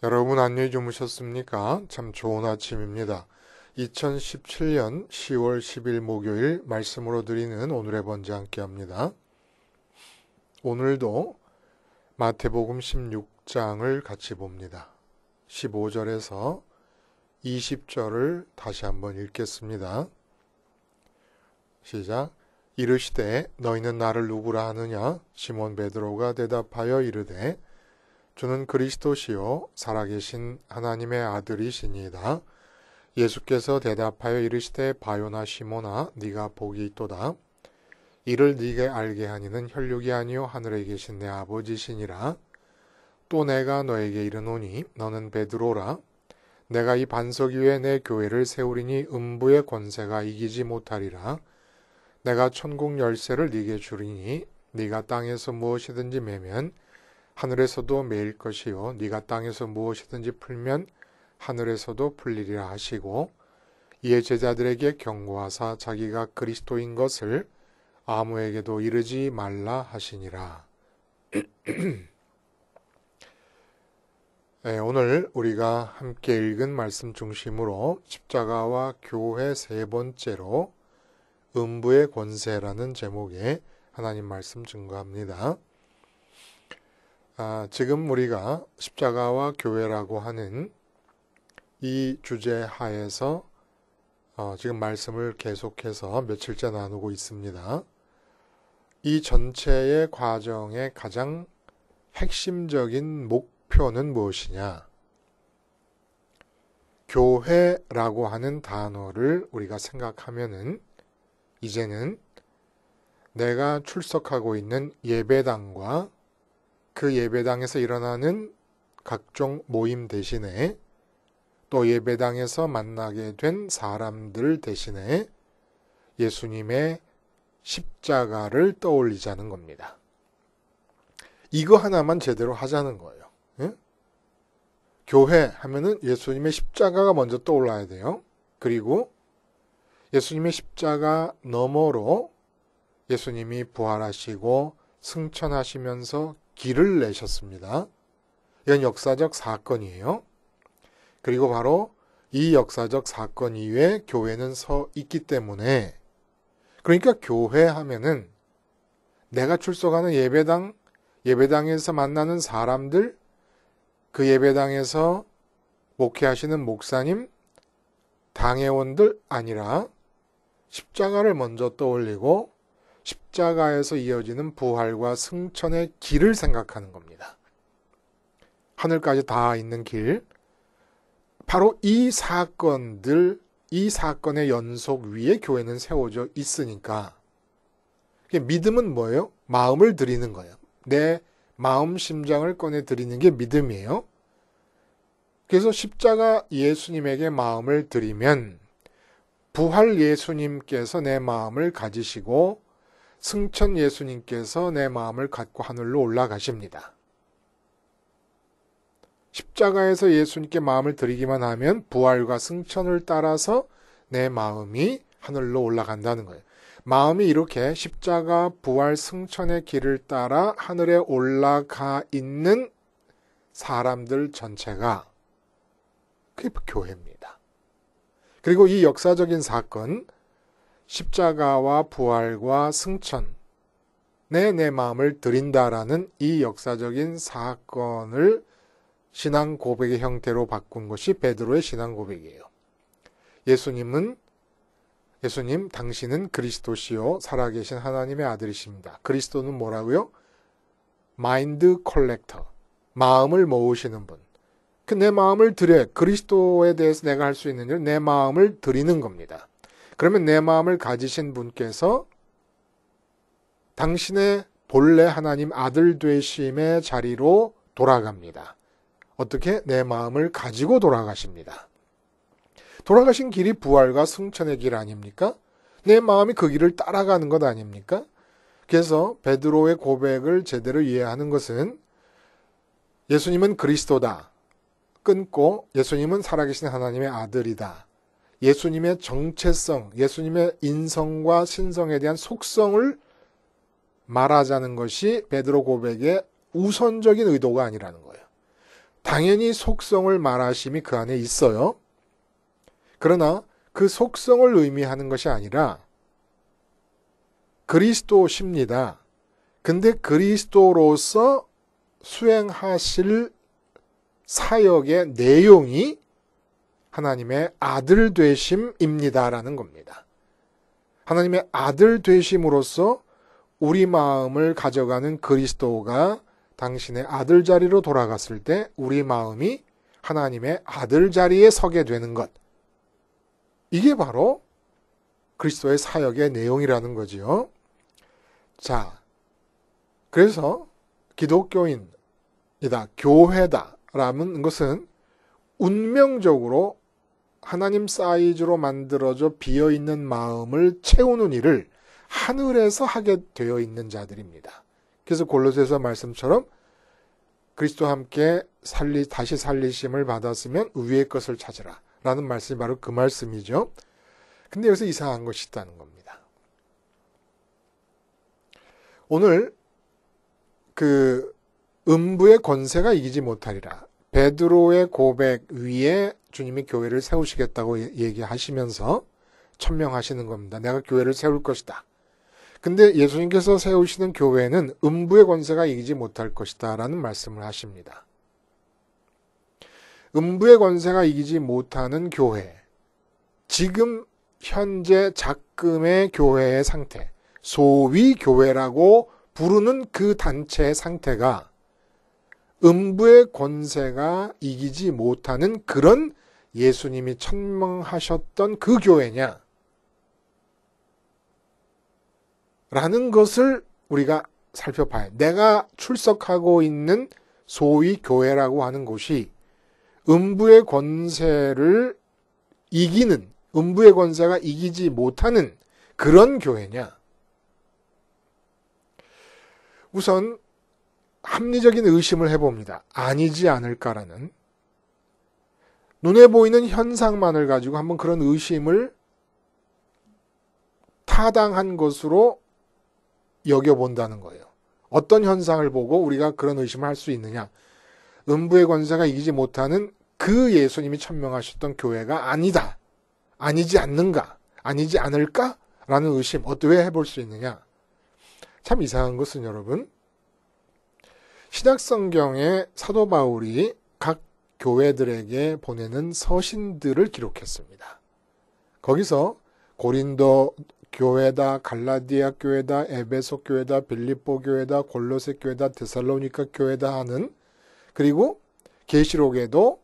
여러분 안녕히 주무셨습니까? 참 좋은 아침입니다. 2017년 10월 10일 목요일 말씀으로 드리는 오늘의 번제 함께 합니다. 오늘도 마태복음 16장을 같이 봅니다. 15절에서 20절을 다시 한번 읽겠습니다. 시작. 이르시되 너희는 나를 누구라 하느냐? 시몬 베드로가 대답하여 이르되 주는 그리스도시요 살아계신 하나님의 아들이시니이다. 예수께서 대답하여 이르시되 바요나 시몬아 네가 복이 있도다. 이를 네게 알게 하니는 혈육이 아니요 하늘에 계신 내 아버지시니라. 또 내가 너에게 이르노니 너는 베드로라. 내가 이 반석 위에 내 교회를 세우리니 음부의 권세가 이기지 못하리라. 내가 천국 열쇠를 네게 주리니 네가 땅에서 무엇이든지 매면 하늘에서도 매일 것이요 네가 땅에서 무엇이든지 풀면 하늘에서도 풀리리라 하시고 이에 제자들에게 경고하사 자기가 그리스도인 것을 아무에게도 이르지 말라 하시니라. 네, 오늘 우리가 함께 읽은 말씀 중심으로 십자가와 교회 세 번째로 음부의 권세라는 제목의 하나님 말씀 증거합니다. 지금 우리가 십자가와 교회라고 하는 이 주제 하에서 지금 말씀을 계속해서 며칠째 나누고 있습니다. 이 전체의 과정의 가장 핵심적인 목표는 무엇이냐? 교회라고 하는 단어를 우리가 생각하면은 이제는 내가 출석하고 있는 예배당과 그 예배당에서 일어나는 각종 모임 대신에 또 예배당에서 만나게 된 사람들 대신에 예수님의 십자가를 떠올리자는 겁니다. 이거 하나만 제대로 하자는 거예요. 예? 교회 하면은 예수님의 십자가가 먼저 떠올라야 돼요. 그리고 예수님의 십자가 너머로 예수님이 부활하시고 승천하시면서 길을 내셨습니다. 이건 역사적 사건이에요. 그리고 바로 이 역사적 사건 이후에 교회는 서 있기 때문에 그러니까 교회 하면은 내가 출석하는 예배당에서 만나는 사람들, 그 예배당에서 목회하시는 목사님, 당회원들 아니라 십자가를 먼저 떠올리고 십자가에서 이어지는 부활과 승천의 길을 생각하는 겁니다. 하늘까지 닿아 있는 길, 바로 이 사건들, 이 사건의 연속 위에 교회는 세워져 있으니까 믿음은 뭐예요? 마음을 드리는 거예요. 내 마음 심장을 꺼내 드리는 게 믿음이에요. 그래서 십자가 예수님에게 마음을 드리면 부활 예수님께서 내 마음을 가지시고 승천 예수님께서 내 마음을 갖고 하늘로 올라가십니다. 십자가에서 예수님께 마음을 드리기만 하면 부활과 승천을 따라서 내 마음이 하늘로 올라간다는 거예요. 마음이 이렇게 십자가, 부활, 승천의 길을 따라 하늘에 올라가 있는 사람들 전체가 그게 교회입니다. 그리고 이 역사적인 사건, 십자가와 부활과 승천에 내 마음을 드린다라는 이 역사적인 사건을 신앙 고백의 형태로 바꾼 것이 베드로의 신앙 고백이에요. 예수님, 당신은 그리스도시요 살아계신 하나님의 아들이십니다. 그리스도는 뭐라고요? 마인드 컬렉터, 마음을 모으시는 분. 내 마음을 드려, 그리스도에 대해서 내가 할 수 있는 일, 내 마음을 드리는 겁니다. 그러면 내 마음을 가지신 분께서 당신의 본래 하나님 아들 되심의 자리로 돌아갑니다. 어떻게? 내 마음을 가지고 돌아가십니다. 돌아가신 길이 부활과 승천의 길 아닙니까? 내 마음이 그 길을 따라가는 것 아닙니까? 그래서 베드로의 고백을 제대로 이해하는 것은 예수님은 그리스도다. 끊고 예수님은 살아계신 하나님의 아들이다. 예수님의 정체성, 예수님의 인성과 신성에 대한 속성을 말하자는 것이 베드로 고백의 우선적인 의도가 아니라는 거예요. 당연히 속성을 말하심이 그 안에 있어요. 그러나 그 속성을 의미하는 것이 아니라 그리스도십니다. 근데 그리스도로서 수행하실 사역의 내용이 하나님의 아들 되심입니다라는 겁니다. 하나님의 아들 되심으로써 우리 마음을 가져가는 그리스도가 당신의 아들 자리로 돌아갔을 때 우리 마음이 하나님의 아들 자리에 서게 되는 것. 이게 바로 그리스도의 사역의 내용이라는 거지요. 자, 그래서 기독교인이다, 교회다라는 것은 운명적으로 하나님 사이즈로 만들어져 비어있는 마음을 채우는 일을 하늘에서 하게 되어 있는 자들입니다. 그래서 골로새서 말씀처럼 그리스도와 함께 다시 살리심을 받았으면 위의 것을 찾으라 라는 말씀이 바로 그 말씀이죠. 근데 여기서 이상한 것이 있다는 겁니다. 오늘 그 음부의 권세가 이기지 못하리라. 베드로의 고백 위에 주님이 교회를 세우시겠다고 얘기하시면서 천명하시는 겁니다. 내가 교회를 세울 것이다. 근데 예수님께서 세우시는 교회는 음부의 권세가 이기지 못할 것이다 라는 말씀을 하십니다. 음부의 권세가 이기지 못하는 교회, 지금 현재 작금의 교회의 상태, 소위 교회라고 부르는 그 단체의 상태가 음부의 권세가 이기지 못하는 그런 예수님이 천명하셨던 그 교회냐? 라는 것을 우리가 살펴봐야 돼. 내가 출석하고 있는 소위 교회라고 하는 곳이 음부의 권세를 이기는, 음부의 권세가 이기지 못하는 그런 교회냐? 우선 합리적인 의심을 해봅니다. 아니지 않을까라는. 눈에 보이는 현상만을 가지고 한번 그런 의심을 타당한 것으로 여겨본다는 거예요. 어떤 현상을 보고 우리가 그런 의심을 할 수 있느냐. 음부의 권세가 이기지 못하는 그 예수님이 천명하셨던 교회가 아니다. 아니지 않는가? 아니지 않을까? 라는 의심 어떻게 해볼 수 있느냐. 참 이상한 것은 여러분, 신약성경에 사도 바울이 각 교회들에게 보내는 서신들을 기록했습니다. 거기서 고린도 교회다, 갈라디아 교회다, 에베소 교회다, 빌립보 교회다, 골로새 교회다, 데살로니가 교회다 하는, 그리고 계시록에도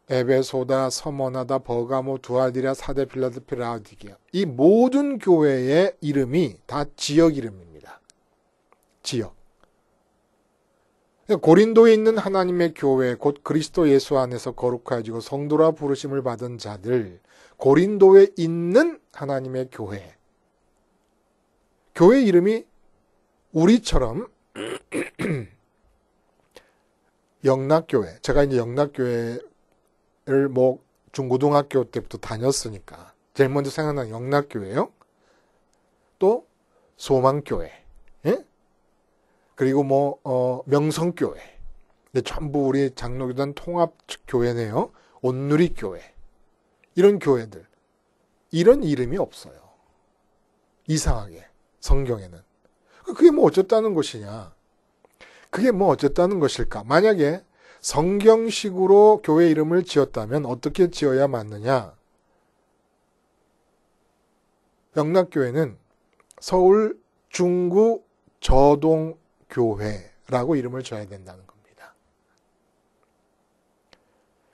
에베소다, 서머나다, 버가모, 두아디라, 사데, 필라델피아, 라오디게아, 이 모든 교회의 이름이 다 지역 이름입니다. 지역. 고린도에 있는 하나님의 교회, 곧 그리스도 예수 안에서 거룩하여지고 성도라 부르심을 받은 자들, 고린도에 있는 하나님의 교회. 교회 이름이 우리처럼 영락교회. 제가 이제 영락교회를 중고등학교 때부터 다녔으니까 제일 먼저 생각나는 영락교회요. 또 소망교회. 예? 그리고 명성교회. 근데 전부 우리 장로교단 통합교회네요. 온누리교회. 이런 교회들. 이런 이름이 없어요. 이상하게. 성경에는. 그게 어쨌다는 것이냐. 그게 어쨌다는 것일까. 만약에 성경식으로 교회 이름을 지었다면 어떻게 지어야 맞느냐. 영락교회는 서울 중구 저동교회라고 이름을 줘야 된다는 겁니다.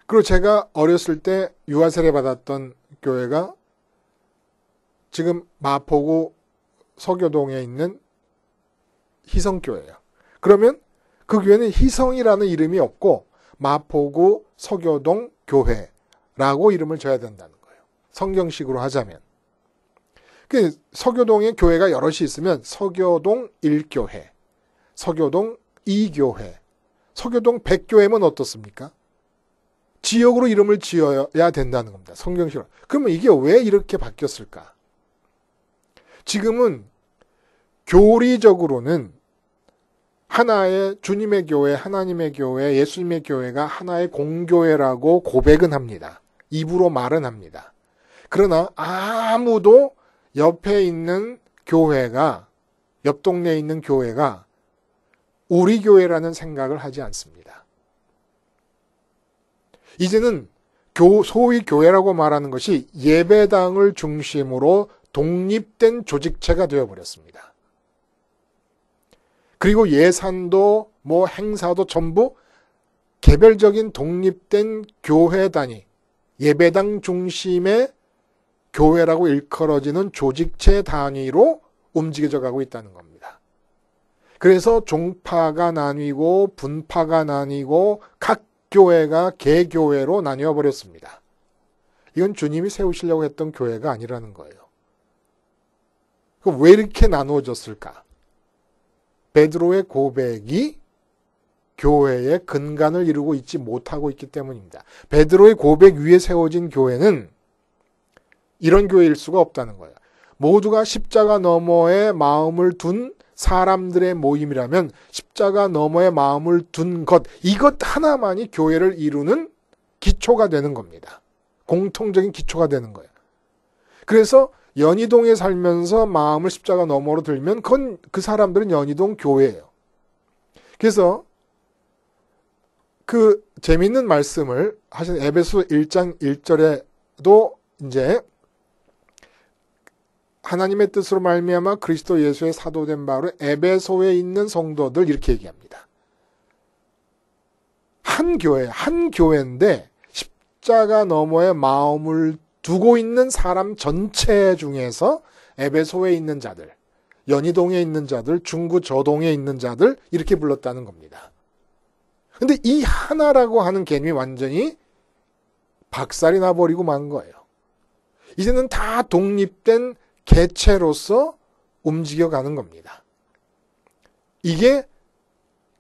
그리고 제가 어렸을 때 유아 세례 받았던 교회가 지금 마포구 서교동에 있는 희성교회예요. 그러면 그 교회는 희성이라는 이름이 없고 마포구 서교동 교회라고 이름을 줘야 된다는 거예요. 성경식으로 하자면. 서교동에 교회가 여럿이 있으면 서교동 1교회, 서교동 2교회, 서교동 100교회면 어떻습니까? 지역으로 이름을 지어야 된다는 겁니다. 성경식으로. 그러면 이게 왜 이렇게 바뀌었을까? 지금은 교리적으로는 하나의 주님의 교회, 하나님의 교회, 예수님의 교회가 하나의 공교회라고 고백은 합니다. 입으로 말은 합니다. 그러나 아무도 옆에 있는 교회가, 옆 동네에 있는 교회가 우리 교회라는 생각을 하지 않습니다. 이제는 소위 교회라고 말하는 것이 예배당을 중심으로 독립된 조직체가 되어버렸습니다. 그리고 예산도 행사도 전부 개별적인 독립된 교회 단위, 예배당 중심의 교회라고 일컬어지는 조직체 단위로 움직여져 가고 있다는 겁니다. 그래서 종파가 나뉘고 분파가 나뉘고 각 교회가 개교회로 나뉘어 버렸습니다. 이건 주님이 세우시려고 했던 교회가 아니라는 거예요. 왜 이렇게 나누어졌을까? 베드로의 고백이 교회의 근간을 이루고 있지 못하고 있기 때문입니다. 베드로의 고백 위에 세워진 교회는 이런 교회일 수가 없다는 거예요. 모두가 십자가 너머에 마음을 둔 사람들의 모임이라면 십자가 너머에 마음을 둔 것, 이것 하나만이 교회를 이루는 기초가 되는 겁니다. 공통적인 기초가 되는 거예요. 그래서 연희동에 살면서 마음을 십자가 너머로 들면 그 사람들은 연희동 교회예요. 그래서 그 재미있는 말씀을 하신 에베소 1장 1절에도 이제 하나님의 뜻으로 말미암아 그리스도 예수의 사도된 바로 에베소에 있는 성도들 이렇게 얘기합니다. 한 교회인데 십자가 너머에 마음을 두고 있는 사람 전체 중에서 에베소에 있는 자들, 연희동에 있는 자들, 중구 저동에 있는 자들 이렇게 불렀다는 겁니다. 근데 이 하나라고 하는 개념이 완전히 박살이 나버리고 만 거예요. 이제는 다 독립된 개체로서 움직여가는 겁니다. 이게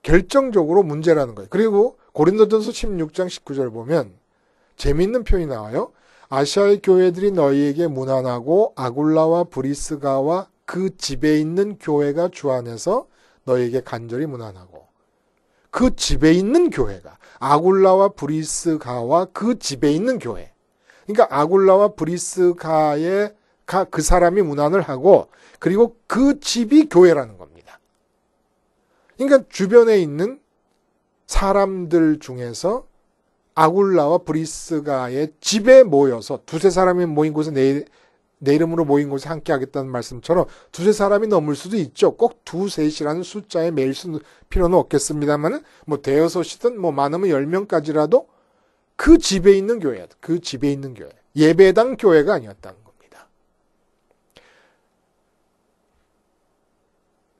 결정적으로 문제라는 거예요. 그리고 고린도전서 16장 19절 보면 재미있는 표현이 나와요. 아시아의 교회들이 너희에게 문안하고 아굴라와 브리스가와 그 집에 있는 교회가 주 안에서 너희에게 간절히 문안하고, 그 집에 있는 교회가 아굴라와 브리스가와 그 집에 있는 교회, 그러니까 아굴라와 브리스가의 그 사람이 문안을 하고 그리고 그 집이 교회라는 겁니다. 그러니까 주변에 있는 사람들 중에서 아굴라와 브리스가의 집에 모여서 두세 사람이 모인 곳에 내 이름으로 모인 곳에 함께 하겠다는 말씀처럼 두세 사람이 넘을 수도 있죠. 꼭 두셋이라는 숫자에 매일 필요는 없겠습니다만 대여섯이든 많으면 10명까지라도 그 집에 있는 교회야. 그 집에 있는 교회. 예배당 교회가 아니었다는 겁니다.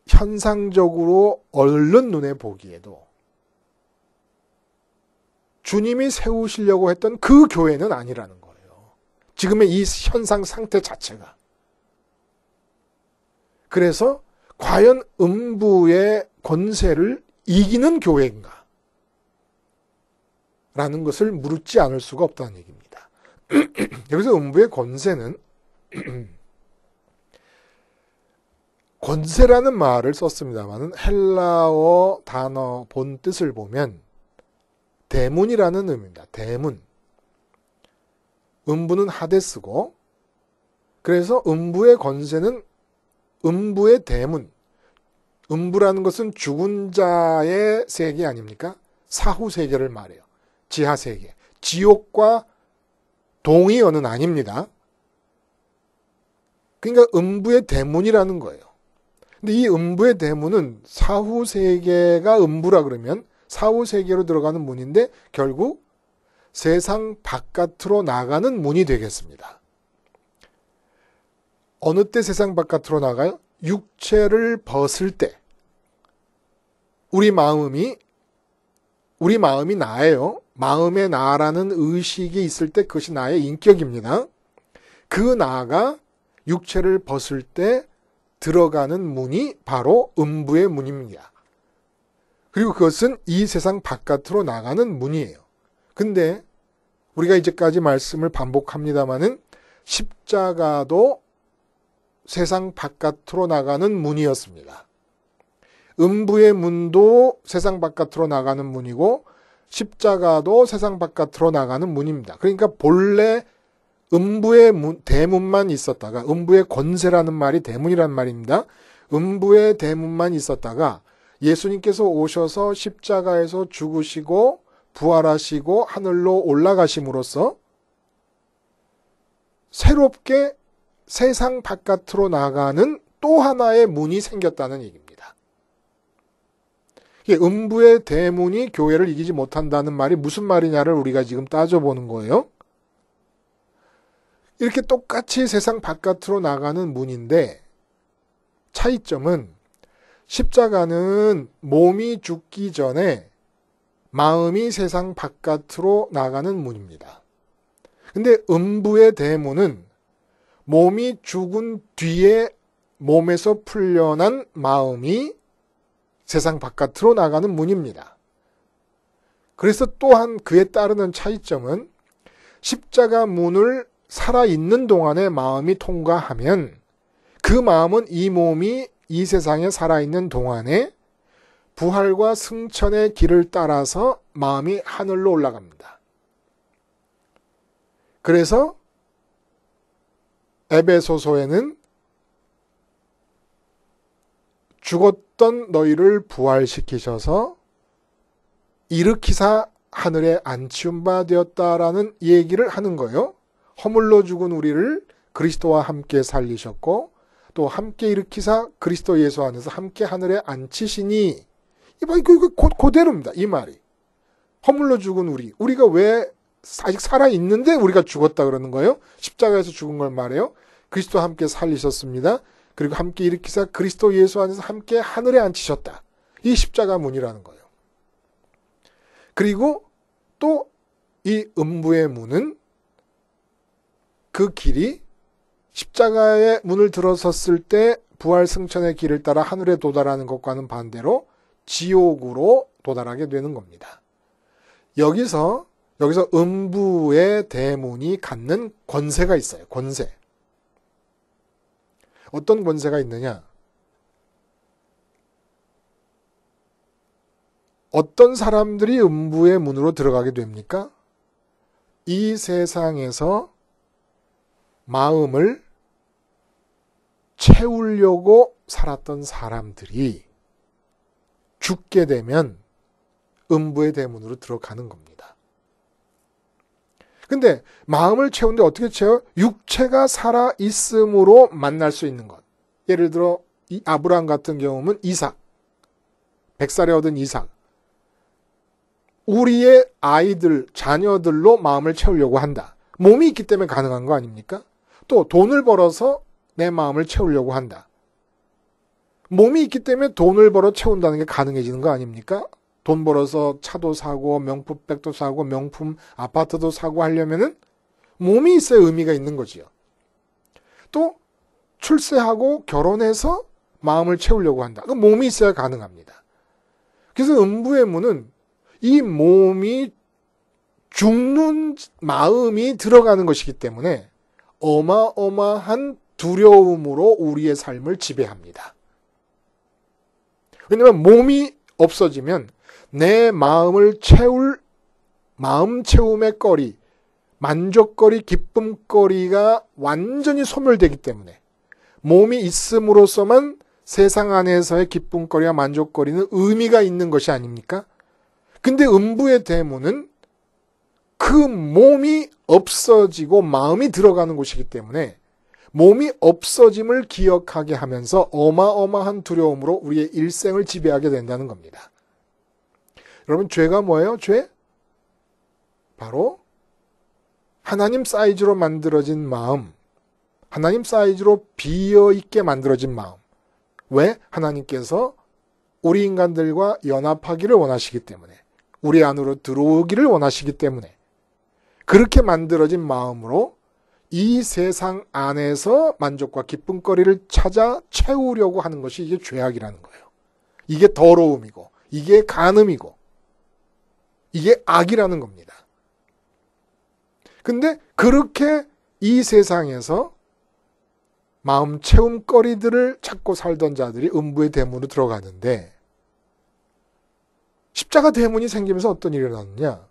현상적으로 얼른 눈에 보기에도 주님이 세우시려고 했던 그 교회는 아니라는 거예요. 지금의 이 현상 상태 자체가. 그래서 과연 음부의 권세를 이기는 교회인가? 라는 것을 물지 않을 수가 없다는 얘기입니다. 여기서 음부의 권세는 권세라는 말을 썼습니다만 헬라어 단어 본 뜻을 보면 대문이라는 의미입니다. 대문. 음부는 하데스고, 그래서 음부의 권세는 음부의 대문. 음부라는 것은 죽은 자의 세계 아닙니까? 사후 세계를 말해요. 지하 세계. 지옥과 동의어는 아닙니다. 그러니까 음부의 대문이라는 거예요. 근데 이 음부의 대문은 사후 세계가 음부라 그러면 사후 세계로 들어가는 문인데 결국 세상 바깥으로 나가는 문이 되겠습니다. 어느 때 세상 바깥으로 나가요? 육체를 벗을 때. 우리 마음이 나예요. 마음의 나라는 의식이 있을 때 그것이 나의 인격입니다. 그 나가 육체를 벗을 때 들어가는 문이 바로 음부의 문입니다. 그리고 그것은 이 세상 바깥으로 나가는 문이에요. 근데 우리가 이제까지 말씀을 반복합니다마는 십자가도 세상 바깥으로 나가는 문이었습니다. 음부의 문도 세상 바깥으로 나가는 문이고 십자가도 세상 바깥으로 나가는 문입니다. 그러니까 본래 음부의 대문만 있었다가, 음부의 권세라는 말이 대문이란 말입니다. 음부의 대문만 있었다가 예수님께서 오셔서 십자가에서 죽으시고 부활하시고 하늘로 올라가심으로써 새롭게 세상 바깥으로 나가는 또 하나의 문이 생겼다는 얘기입니다. 음부의 대문이 교회를 이기지 못한다는 말이 무슨 말이냐를 우리가 지금 따져보는 거예요. 이렇게 똑같이 세상 바깥으로 나가는 문인데 차이점은 십자가는 몸이 죽기 전에 마음이 세상 바깥으로 나가는 문입니다. 근데 음부의 대문은 몸이 죽은 뒤에 몸에서 풀려난 마음이 세상 바깥으로 나가는 문입니다. 그래서 또한 그에 따르는 차이점은 십자가 문을 살아있는 동안에 마음이 통과하면 그 마음은 이 몸이 이 세상에 살아있는 동안에 부활과 승천의 길을 따라서 마음이 하늘로 올라갑니다. 그래서 에베소서에는 죽었던 너희를 부활시키셔서 일으키사 하늘에 안치운 바 되었다라는 얘기를 하는 거예요. 허물로 죽은 우리를 그리스도와 함께 살리셨고 또 함께 일으키사 그리스도 예수 안에서 함께 하늘에 앉히시니 이거 그대로입니다. 이 말이. 허물로 죽은 우리가 왜 아직 살아있는데 우리가 죽었다 그러는 거예요? 십자가에서 죽은 걸 말해요. 그리스도와 함께 살리셨습니다. 그리고 함께 일으키사 그리스도 예수 안에서 함께 하늘에 앉히셨다. 이 십자가 문이라는 거예요. 그리고 또 이 음부의 문은 그 길이 십자가의 문을 들어섰을 때 부활 승천의 길을 따라 하늘에 도달하는 것과는 반대로 지옥으로 도달하게 되는 겁니다. 여기서 음부의 대문이 갖는 권세가 있어요. 권세. 어떤 권세가 있느냐? 어떤 사람들이 음부의 문으로 들어가게 됩니까? 이 세상에서 마음을 채우려고 살았던 사람들이 죽게 되면 음부의 대문으로 들어가는 겁니다. 근데 마음을 채우는데 어떻게 채워요? 육체가 살아있음으로 만날 수 있는 것. 예를 들어 이 아브라함 같은 경우는 이삭, 100살에 얻은 이삭. 우리의 아이들, 자녀들로 마음을 채우려고 한다. 몸이 있기 때문에 가능한 거 아닙니까? 또 돈을 벌어서 내 마음을 채우려고 한다. 몸이 있기 때문에 돈을 벌어 채운다는 게 가능해지는 거 아닙니까? 돈 벌어서 차도 사고 명품백도 사고 명품 아파트도 사고 하려면은 몸이 있어야 의미가 있는 거지요. 또 출세하고 결혼해서 마음을 채우려고 한다. 그 몸이 있어야 가능합니다. 그래서 음부의 문은 이 몸이 죽는 마음이 들어가는 것이기 때문에 어마어마한 두려움으로 우리의 삶을 지배합니다. 왜냐하면 몸이 없어지면 내 마음을 채울 마음 채움의 거리, 만족거리, 기쁨거리가 완전히 소멸되기 때문에 몸이 있음으로써만 세상 안에서의 기쁨거리와 만족거리는 의미가 있는 것이 아닙니까? 근데 음부의 대문은 그 몸이 없어지고 마음이 들어가는 곳이기 때문에 몸이 없어짐을 기억하게 하면서 어마어마한 두려움으로 우리의 일생을 지배하게 된다는 겁니다. 여러분, 죄가 뭐예요? 죄? 바로 하나님 사이즈로 만들어진 마음, 하나님 사이즈로 비어있게 만들어진 마음. 왜? 하나님께서 우리 인간들과 연합하기를 원하시기 때문에, 우리 안으로 들어오기를 원하시기 때문에 그렇게 만들어진 마음으로 이 세상 안에서 만족과 기쁨거리를 찾아 채우려고 하는 것이 이게 죄악이라는 거예요. 이게 더러움이고 이게 간음이고 이게 악이라는 겁니다. 근데 그렇게 이 세상에서 마음 채움거리들을 찾고 살던 자들이 음부의 대문으로 들어가는데 십자가 대문이 생기면서 어떤 일이 일어났느냐?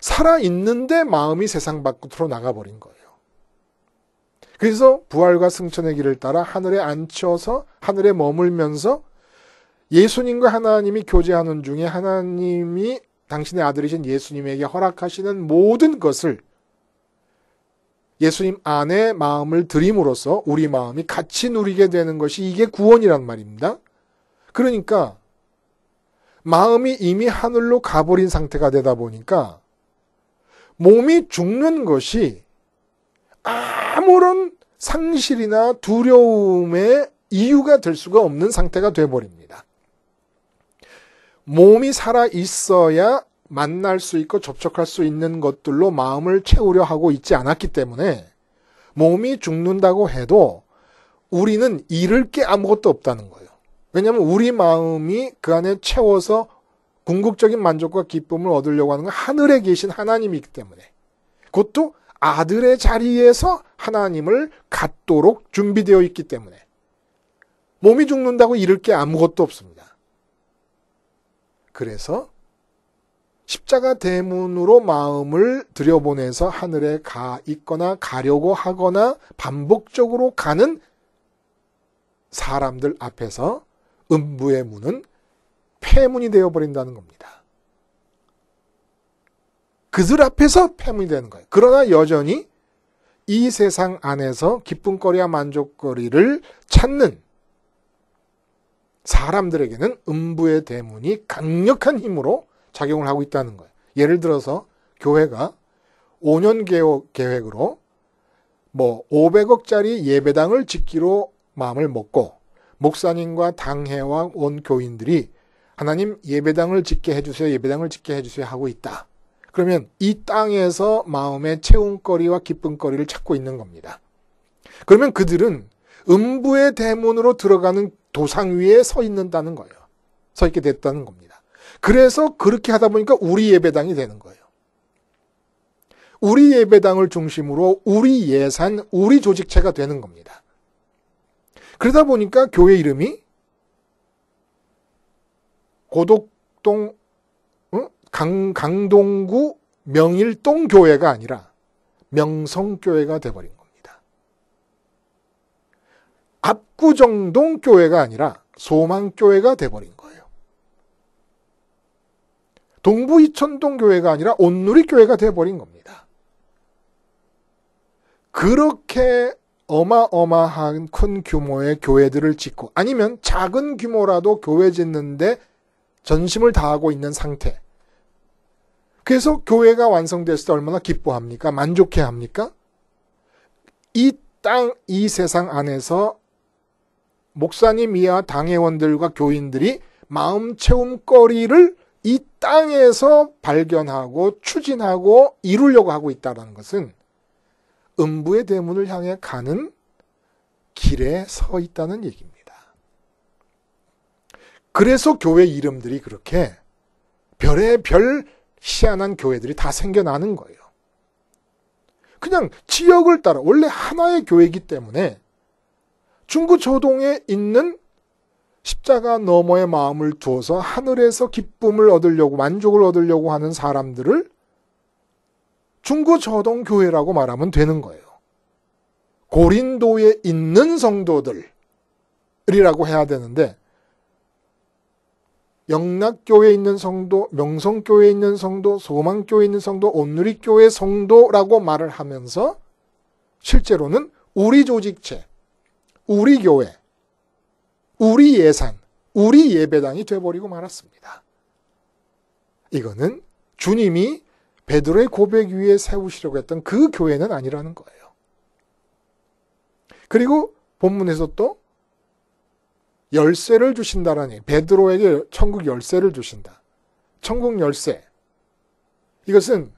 살아있는데 마음이 세상 밖으로 나가버린 거예요. 그래서 부활과 승천의 길을 따라 하늘에 앉혀서 하늘에 머물면서 예수님과 하나님이 교제하는 중에 하나님이 당신의 아들이신 예수님에게 허락하시는 모든 것을 예수님 안에 마음을 들임으로써 우리 마음이 같이 누리게 되는 것이 이게 구원이란 말입니다. 그러니까 마음이 이미 하늘로 가버린 상태가 되다 보니까 몸이 죽는 것이 아무런 상실이나 두려움의 이유가 될 수가 없는 상태가 되어버립니다. 몸이 살아있어야 만날 수 있고 접촉할 수 있는 것들로 마음을 채우려 하고 있지 않았기 때문에 몸이 죽는다고 해도 우리는 잃을 게 아무것도 없다는 거예요. 왜냐하면 우리 마음이 그 안에 채워서 궁극적인 만족과 기쁨을 얻으려고 하는 건 하늘에 계신 하나님이기 때문에 그것도 아들의 자리에서 하나님을 갖도록 준비되어 있기 때문에 몸이 죽는다고 잃을 게 아무것도 없습니다. 그래서 십자가 대문으로 마음을 들여보내서 하늘에 가 있거나 가려고 하거나 반복적으로 가는 사람들 앞에서 음부의 문은 폐문이 되어버린다는 겁니다. 그들 앞에서 폐문이 되는 거예요. 그러나 여전히 이 세상 안에서 기쁨거리와 만족거리를 찾는 사람들에게는 음부의 대문이 강력한 힘으로 작용을 하고 있다는 거예요. 예를 들어서 교회가 5년 계획으로 500억짜리 예배당을 짓기로 마음을 먹고 목사님과 당회와 온 교인들이 하나님 예배당을 짓게 해주세요. 예배당을 짓게 해주세요 하고 있다. 그러면 이 땅에서 마음의 채움거리와 기쁨거리를 찾고 있는 겁니다. 그러면 그들은 음부의 대문으로 들어가는 도상 위에 서 있는다는 거예요. 서 있게 됐다는 겁니다. 그래서 그렇게 하다 보니까 우리 예배당이 되는 거예요. 우리 예배당을 중심으로 우리 예산, 우리 조직체가 되는 겁니다. 그러다 보니까 교회 이름이 고덕동 강동구 명일동 교회가 아니라 명성교회가 돼버린 겁니다. 압구정동 교회가 아니라 소망교회가 돼버린 거예요. 동부 이천동 교회가 아니라 온누리 교회가 돼버린 겁니다. 그렇게 어마어마한 큰 규모의 교회들을 짓고 아니면 작은 규모라도 교회 짓는데 전심을 다하고 있는 상태. 그래서 교회가 완성됐을 때 얼마나 기뻐합니까? 만족해야 합니까? 이 땅, 이 세상 안에서 목사님이야 당회원들과 교인들이 마음 채움거리를 이 땅에서 발견하고 추진하고 이루려고 하고 있다는 것은 음부의 대문을 향해 가는 길에 서 있다는 얘기입니다. 그래서 교회 이름들이 그렇게 별의 별 희한한 교회들이 다 생겨나는 거예요. 그냥 지역을 따라 원래 하나의 교회이기 때문에 중구 초동에 있는 십자가 너머의 마음을 두어서 하늘에서 기쁨을 얻으려고 만족을 얻으려고 하는 사람들을 중구 초동 교회라고 말하면 되는 거예요. 고린도에 있는 성도들이라고 해야 되는데 영락교회에 있는 성도, 명성교회에 있는 성도, 소망교회에 있는 성도, 온누리교회 성도라고 말을 하면서 실제로는 우리 조직체, 우리 교회, 우리 예산, 우리 예배당이 돼버리고 말았습니다. 이거는 주님이 베드로의 고백 위에 세우시려고 했던 그 교회는 아니라는 거예요. 그리고 본문에서 또 열쇠를 주신다라니 베드로에게 천국 열쇠를 주신다. 천국 열쇠. 이것은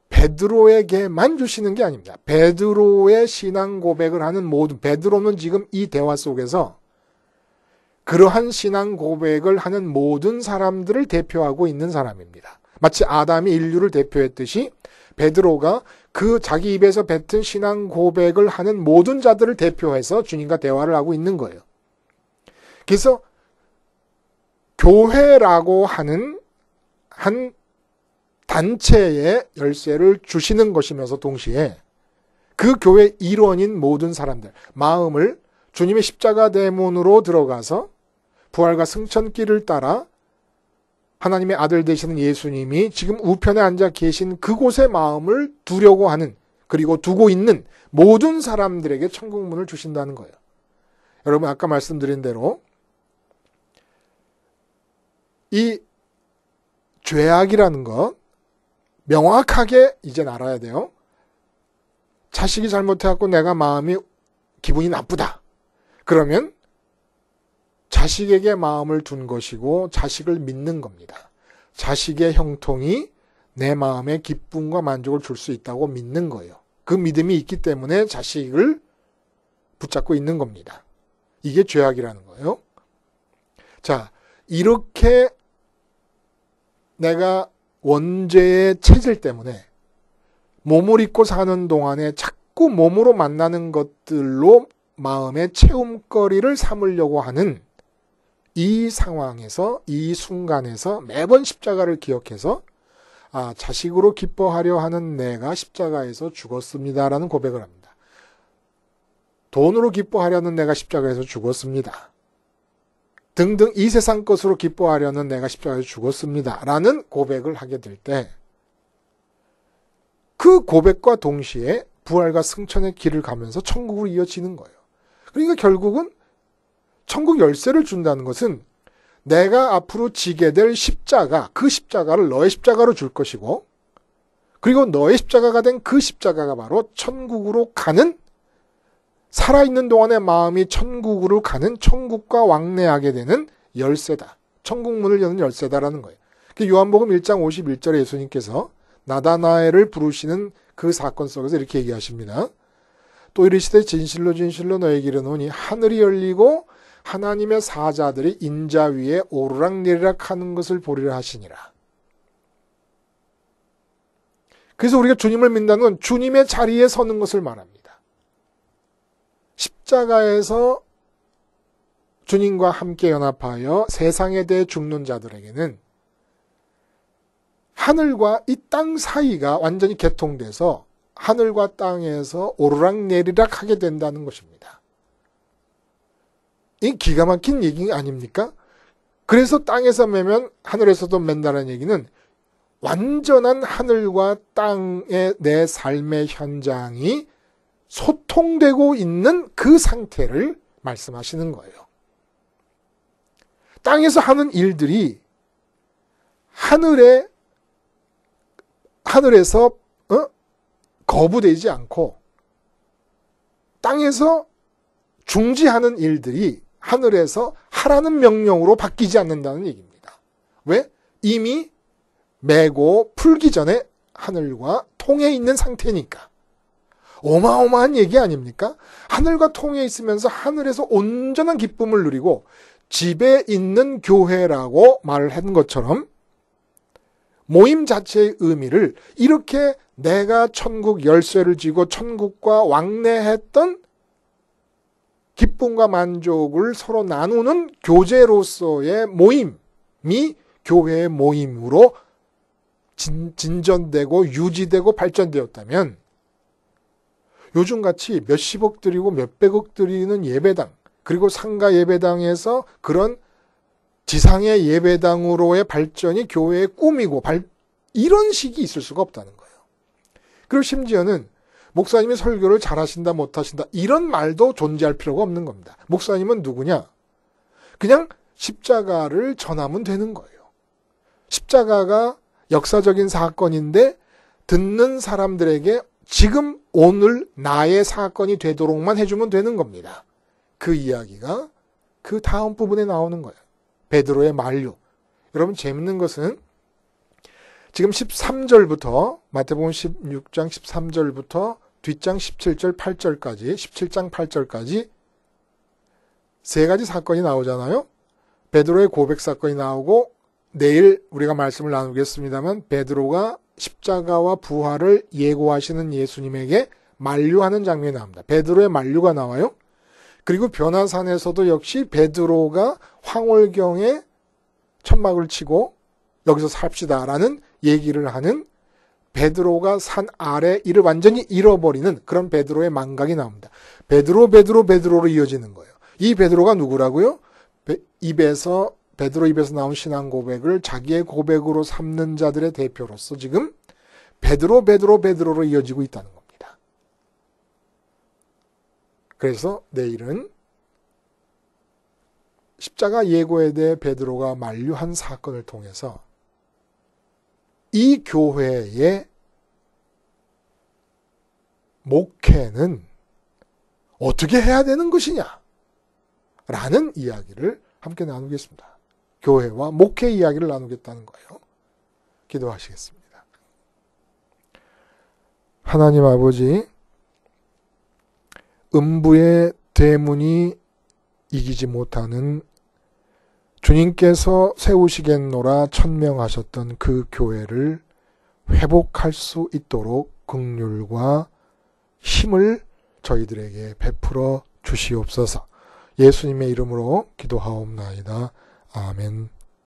베드로에게만 주시는 게 아닙니다. 베드로의 신앙 고백을 하는 모든 베드로는 지금 이 대화 속에서 그러한 신앙 고백을 하는 모든 사람들을 대표하고 있는 사람입니다. 마치 아담이 인류를 대표했듯이 베드로가 그 자기 입에서 뱉은 신앙 고백을 하는 모든 자들을 대표해서 주님과 대화를 하고 있는 거예요. 그래서 교회라고 하는 한 단체의 열쇠를 주시는 것이면서 동시에 그 교회 일원인 모든 사람들, 마음을 주님의 십자가 대문으로 들어가서 부활과 승천길을 따라 하나님의 아들 되시는 예수님이 지금 우편에 앉아 계신 그곳에 마음을 두려고 하는, 그리고 두고 있는 모든 사람들에게 천국문을 주신다는 거예요. 여러분, 아까 말씀드린 대로 이 죄악이라는 것 명확하게 이제 알아야 돼요. 자식이 잘못해갖고 내가 마음이 기분이 나쁘다. 그러면 자식에게 마음을 둔 것이고 자식을 믿는 겁니다. 자식의 형통이 내 마음에 기쁨과 만족을 줄 수 있다고 믿는 거예요. 그 믿음이 있기 때문에 자식을 붙잡고 있는 겁니다. 이게 죄악이라는 거예요. 자, 이렇게 내가 원죄의 체질 때문에 몸을 입고 사는 동안에 자꾸 몸으로 만나는 것들로 마음의 채움거리를 삼으려고 하는 이 상황에서, 이 순간에서 매번 십자가를 기억해서 자식으로 기뻐하려 하는 내가 십자가에서 죽었습니다라는 고백을 합니다. 돈으로 기뻐하려는 내가 십자가에서 죽었습니다. 등등 이 세상 것으로 기뻐하려는 내가 십자가에서 죽었습니다. 라는 고백을 하게 될 때 그 고백과 동시에 부활과 승천의 길을 가면서 천국으로 이어지는 거예요. 그러니까 결국은 천국 열쇠를 준다는 것은 내가 앞으로 지게 될 십자가, 그 십자가를 너의 십자가로 줄 것이고, 그리고 너의 십자가가 된 그 십자가가 바로 천국으로 가는, 살아있는 동안의 마음이 천국으로 가는, 천국과 왕래하게 되는 열쇠다. 천국문을 여는 열쇠다라는 거예요. 요한복음 1장 51절에 예수님께서 나다나엘을 부르시는 그 사건 속에서 이렇게 얘기하십니다. 또 이르시되 진실로 진실로 너에게 이르노니 하늘이 열리고 하나님의 사자들이 인자 위에 오르락내리락 하는 것을 보리라 하시니라. 그래서 우리가 주님을 믿는다는 건 주님의 자리에 서는 것을 말합니다. 십자가에서 주님과 함께 연합하여 세상에 대해 죽는 자들에게는 하늘과 이 땅 사이가 완전히 개통돼서 하늘과 땅에서 오르락내리락 하게 된다는 것입니다. 이 기가 막힌 얘기 아닙니까? 그래서 땅에서 매면 하늘에서도 맨다는 얘기는 완전한 하늘과 땅의 내 삶의 현장이 소통되고 있는 그 상태를 말씀하시는 거예요. 땅에서 하는 일들이 하늘에서 거부되지 않고 땅에서 중지하는 일들이 하늘에서 하라는 명령으로 바뀌지 않는다는 얘기입니다. 왜? 이미 매고 풀기 전에 하늘과 통해 있는 상태니까. 어마어마한 얘기 아닙니까? 하늘과 통해 있으면서 하늘에서 온전한 기쁨을 누리고 집에 있는 교회라고 말을 한 것처럼 모임 자체의 의미를 이렇게 내가 천국 열쇠를 쥐고 천국과 왕래했던 기쁨과 만족을 서로 나누는 교제로서의 모임이 교회의 모임으로 진전되고 유지되고 발전되었다면 요즘같이 몇십억 들이고 몇백억 들이는 예배당, 그리고 상가 예배당에서 그런 지상의 예배당으로의 발전이 교회의 꿈이고 이런 식이 있을 수가 없다는 거예요. 그리고 심지어는 목사님이 설교를 잘하신다 못하신다 이런 말도 존재할 필요가 없는 겁니다. 목사님은 누구냐? 그냥 십자가를 전하면 되는 거예요. 십자가가 역사적인 사건인데 듣는 사람들에게 지금 오늘 나의 사건이 되도록만 해주면 되는 겁니다. 그 이야기가 그 다음 부분에 나오는 거예요. 베드로의 만류. 여러분 재밌는 것은 지금 13절부터 마태복음 16장 13절부터 뒷장 17절 8절까지 17장 8절까지 세 가지 사건이 나오잖아요. 베드로의 고백 사건이 나오고 내일 우리가 말씀을 나누겠습니다만 베드로가 십자가와 부활을 예고하시는 예수님에게 만류하는 장면이 나옵니다. 베드로의 만류가 나와요. 그리고 변화산에서도 역시 베드로가 황홀경에 천막을 치고 여기서 삽시다라는 얘기를 하는 베드로가 산 아래 이를 완전히 잃어버리는 그런 베드로의 망각이 나옵니다. 베드로로 이어지는 거예요. 이 베드로가 누구라고요? 베드로 입에서 나온 신앙 고백을 자기의 고백으로 삼는 자들의 대표로서 지금 베드로로 이어지고 있다는 겁니다. 그래서 내일은 십자가 예고에 대해 베드로가 만류한 사건을 통해서 이 교회의 목회는 어떻게 해야 되는 것이냐 라는 이야기를 함께 나누겠습니다. 교회와 목회 이야기를 나누겠다는 거예요. 기도하시겠습니다. 하나님 아버지, 음부의 대문이 이기지 못하는 주님께서 세우시겠노라 천명하셨던 그 교회를 회복할 수 있도록 긍휼과 힘을 저희들에게 베풀어 주시옵소서. 예수님의 이름으로 기도하옵나이다. 아멘.